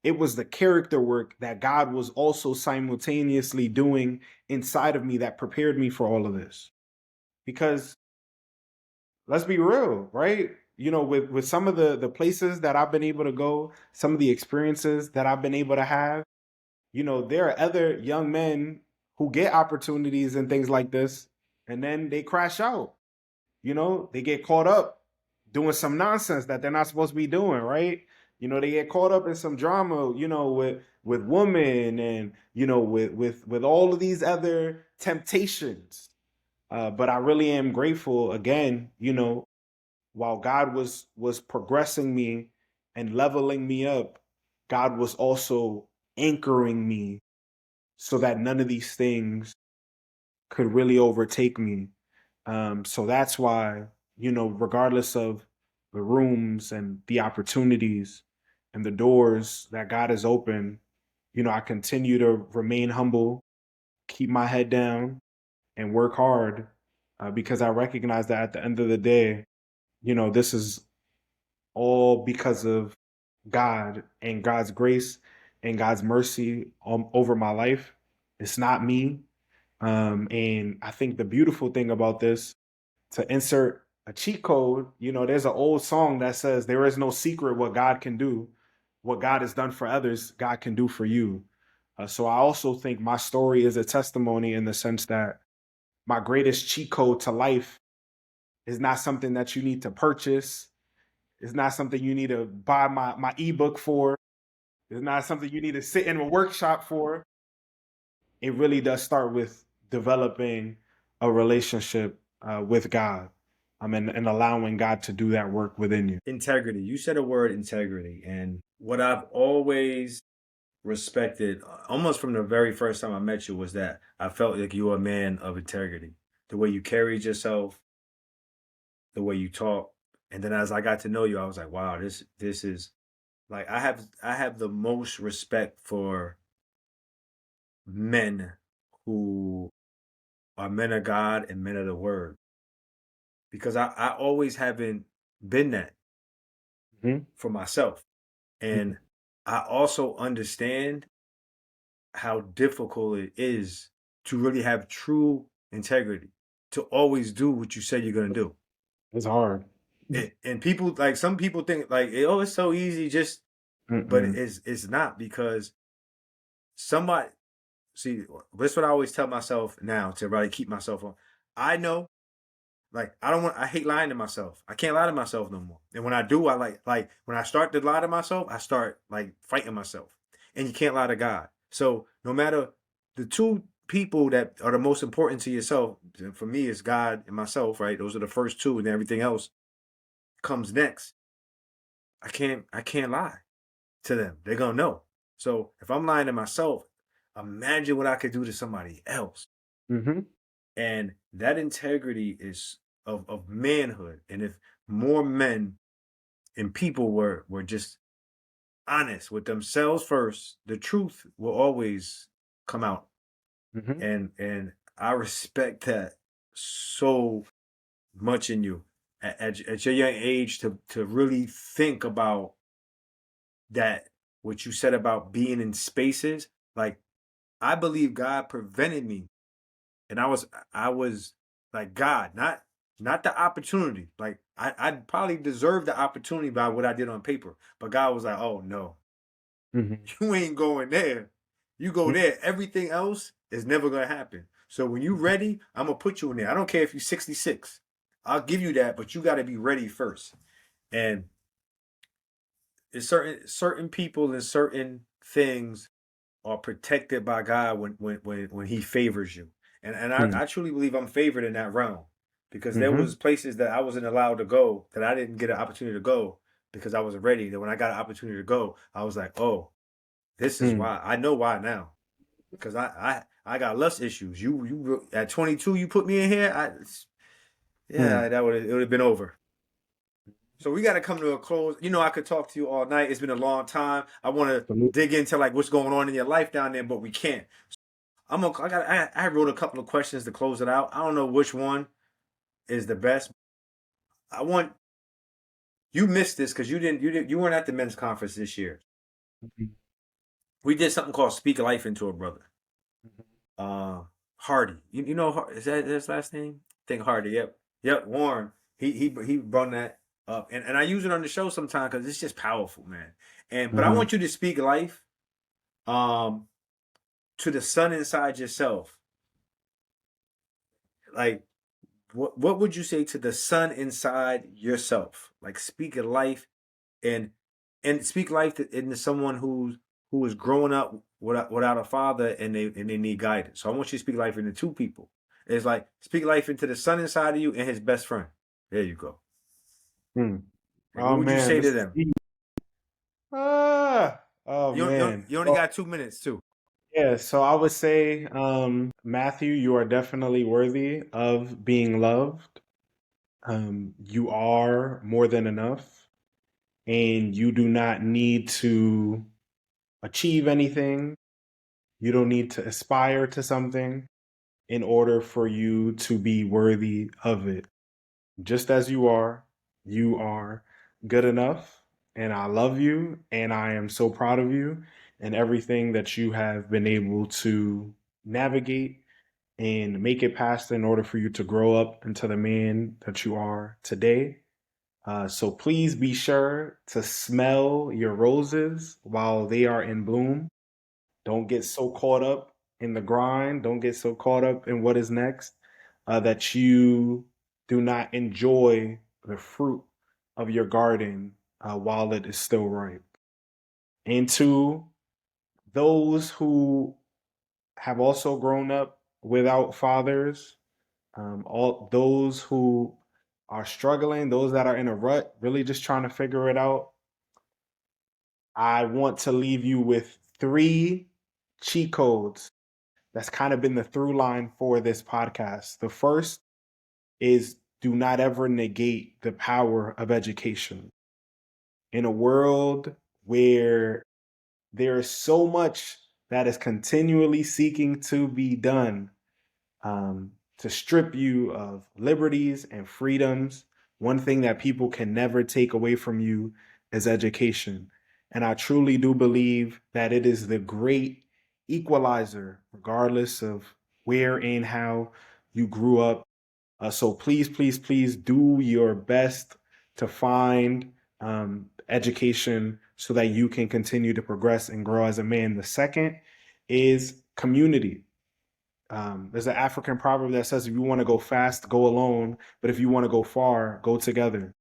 it was the character work that God was also simultaneously doing inside of me that prepared me for all of this. Because let's be real, right? With some of the places that I've been able to go, some of the experiences that I've been able to have, there are other young men who get opportunities and things like this, and then they crash out. They get caught up doing some nonsense that they're not supposed to be doing, right? They get caught up in some drama, with women and with all of these other temptations. But I really am grateful again, while God was progressing me and leveling me up, God was also anchoring me so that none of these things could really overtake me. So that's why, regardless of the rooms and the opportunities and the doors that God has opened, I continue to remain humble, keep my head down, and work hard because I recognize that at the end of the day, this is all because of God and God's grace and God's mercy over my life. It's not me. And I think the beautiful thing about this, to insert a cheat code, there's an old song that says, there is no secret what God can do. What God has done for others, God can do for you. So I also think my story is a testimony in the sense that my greatest cheat code to life is not something that you need to purchase. It's not something you need to buy my ebook for. It's not something you need to sit in a workshop for. It really does start with developing a relationship with God, and allowing God to do that work within you. Integrity. You said a word, integrity. And what I've always respected almost from the very first time I met you was that I felt like you were a man of integrity. The way you carried yourself, the way you talk. And then as I got to know you, I was like, wow, this is like I have the most respect for men who are men of God and men of the word. Because I always haven't been that Mhm. for myself. And I also understand how difficult it is to really have true integrity, to always do what you say you're gonna do. It's hard. And people like some people think like, oh, it's so easy, just but Mm-mm. it's not because somebody see that's what I always tell myself now to really keep myself on. I know like I hate lying to myself. I can't lie to myself no more. And when I do, I like when I start to lie to myself, I start like fighting myself. And you can't lie to God. So no matter the two people that are the most important to yourself, for me it's God and myself, right? Those are the first two, and everything else comes next. I can't lie to them. They're gonna know. So if I'm lying to myself, imagine what I could do to somebody else. Mm-hmm. And that integrity is of manhood. And if more men and people were just honest with themselves first, the truth will always come out. Mm-hmm. And I respect that so much in you at your young age to really think about that what you said about being in spaces. Like I believe God prevented me, and I was like God, not the opportunity. Like I probably deserved the opportunity by what I did on paper, but God was like, oh no, Mm-hmm. you ain't going there. You go there. Everything else is never gonna happen. So when you ready, I'm gonna put you in there. I don't care if you're 66. I'll give you that, but you got to be ready first. And it's certain people and certain things are protected by God when He favors you. And I truly believe I'm favored in that realm because there Mm-hmm. was places that I wasn't allowed to go that I didn't get an opportunity to go because I wasn't ready. That when I got an opportunity to go, I was like, oh, this is Mm. why. I know why now because I got lust issues. You at 22, you put me in here. Mm. Yeah, it would have been over. So we got to come to a close. You know, I could talk to you all night. It's been a long time. I want to Salute. dig into like what's going on in your life down there, but we can't. I wrote a couple of questions to close it out. I don't know which one is the best. I want you missed this because you weren't at the men's conference this year. Mhm. We did something called Speak Life into a Brother. Mhm. Hardy. You know is that his last name? I think Hardy. Yep. Warren. He brought that up, and I use it on the show sometimes because it's just powerful, man. But I Mhm. want you to speak life, um, to the son inside yourself. Like, what would you say to the son inside yourself? Like, speak a life and speak life into someone who is growing up without a father and they need guidance. So I want you to speak life into two people. It's like speak life into the son inside of you and his best friend. There you go. Mm. Like, what Oh would you man, say this to is them? deep. Oh man. You only Well, got 2 minutes too. yeah, so I would say, Matthew, you are definitely worthy of being loved. You are more than enough, and you do not need to achieve anything. You don't need to aspire to something in order for you to be worthy of it. Just as you are good enough, and I love you, and I am so proud of you and everything that you have been able to navigate and make it past in order for you to grow up into the man that you are today. So please be sure to smell your roses while they are in bloom. Don't get so caught up in the grind. Don't get so caught up in what is next that you do not enjoy the fruit of your garden while it is still ripe. And to those who have also grown up without fathers, all those who are struggling, those that are in a rut, really just trying to figure it out, I want to leave you with 3 cheat codes that's kind of been the through line for this podcast. The first is do not ever negate the power of education. In a world where there is so much that is continually seeking to be done to strip you of liberties and freedoms, one thing that people can never take away from you is education. And I truly do believe that it is the great equalizer, regardless of where and how you grew up. So please, please, please do your best to find education so that you can continue to progress and grow as a man. The second is community. There's an African proverb that says, if you want to go fast, go alone. But if you want to go far, go together.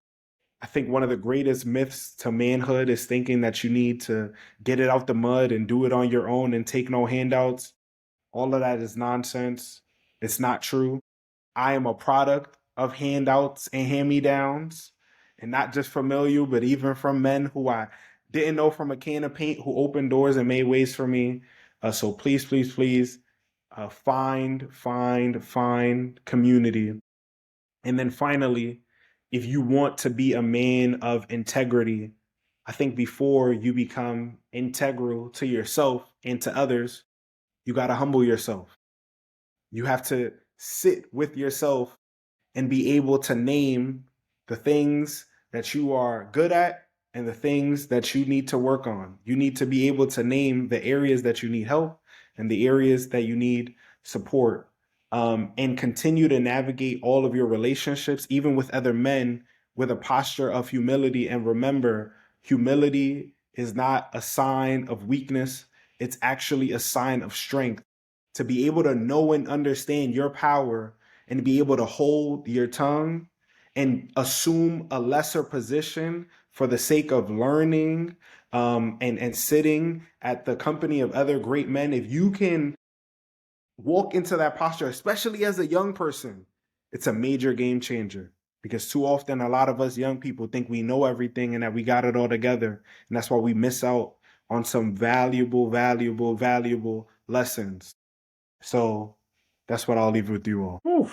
I think one of the greatest myths to manhood is thinking that you need to get it out the mud and do it on your own and take no handouts. All of that is nonsense. It's not true. I am a product of handouts and hand-me-downs, and not just familial, but even from men who I didn't know from a can of paint who opened doors and made ways for me. So please, please, please find community. And then finally, if you want to be a man of integrity, I think before you become integral to yourself and to others, you got to humble yourself. You have to sit with yourself and be able to name the things that you are good at and the things that you need to work on. You need to be able to name the areas that you need help and the areas that you need support, and continue to navigate all of your relationships, even with other men, with a posture of humility. And remember, humility is not a sign of weakness. It's actually a sign of strength. To be able to know and understand your power and be able to hold your tongue and assume a lesser position for the sake of learning, and sitting at the company of other great men. If you can walk into that posture, especially as a young person, it's a major game changer. Because too often, a lot of us young people think we know everything and that we got it all together. And that's why we miss out on some valuable, valuable, valuable lessons. So that's what I'll leave with you all. Whew.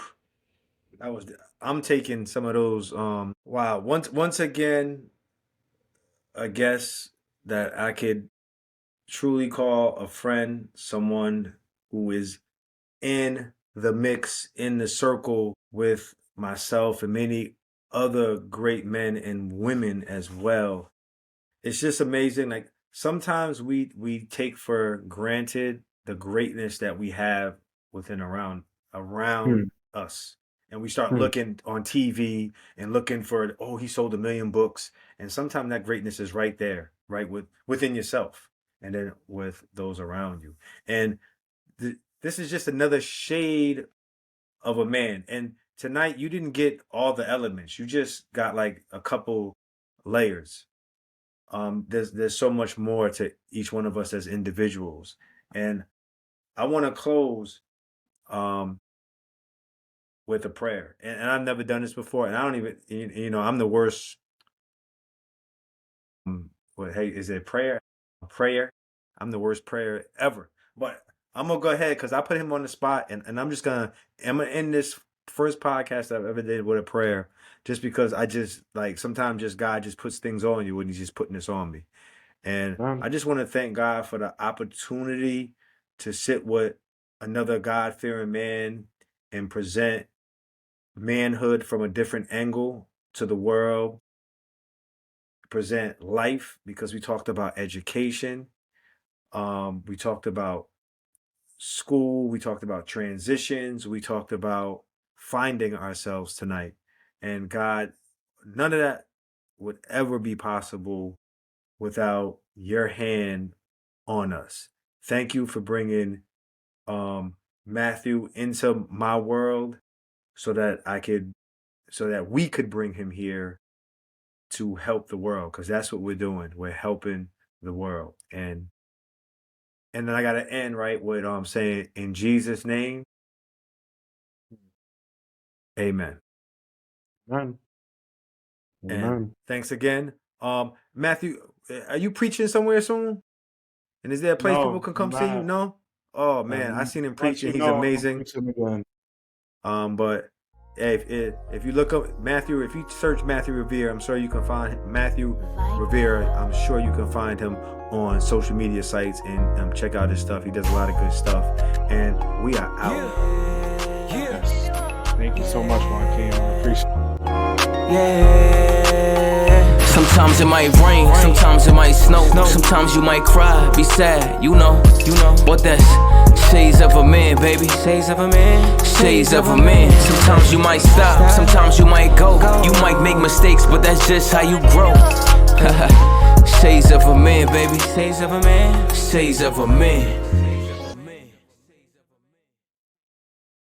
I'm taking some of those. Wow. Once again, a guest that I could truly call a friend, someone who is in the mix, in the circle with myself and many other great men and women as well. It's just amazing. Like sometimes we take for granted the greatness that we have within around Hmm. us. And we start Hmm. looking on TV and looking for, oh, he sold 1,000,000 books. And sometimes that greatness is right there, right within yourself and then with those around you. And this is just another shade of a man. And tonight you didn't get all the elements. You just got like a couple layers. There's so much more to each one of us as individuals. And I want to close um with a prayer. And I've never done this before. And I don't even I'm the worst. Hey, is it prayer? A prayer? I'm the worst prayer ever. But I'm gonna go ahead because I put him on the spot, and I'm gonna end this first podcast I've ever did with a prayer, just because I just like sometimes just God just puts things on you when He's just putting this on me, and Um, I just want to thank God for the opportunity to sit with another God fearing man and present manhood from a different angle to the world, present life because we talked about education. We talked about school. We talked about transitions. We talked about finding ourselves tonight. And God, none of that would ever be possible without your hand on us. Thank you for bringing Matthew into my world so that we could bring him here to help the world, because that's what we're doing. We're helping the world. And then I gotta end right with saying in Jesus' name, amen. Amen. And Amen. thanks again. Matthew, are you preaching somewhere soon? And is there a place people No, can I'm come see you? not. No? Oh man, I seen him Let preaching. you He's know I'm amazing. preaching again. But if you look up Matthew, if you search Matthew Rivera, I'm sure you can find Matthew Rivera. I'm sure you can find him on social media sites and check out his stuff. He does a lot of good stuff. And we are out. Yes. Thank you so much, Joaquin. I appreciate it. Yeah. Sometimes it might rain, sometimes it might snow, sometimes you might cry, be sad, you know what that's shades of a man, baby. Shades of a man, shades of a man. Sometimes you might stop, sometimes you might go. You might make mistakes, but that's just how you grow. Shades of a man, baby. Shades of a man, shades of a man.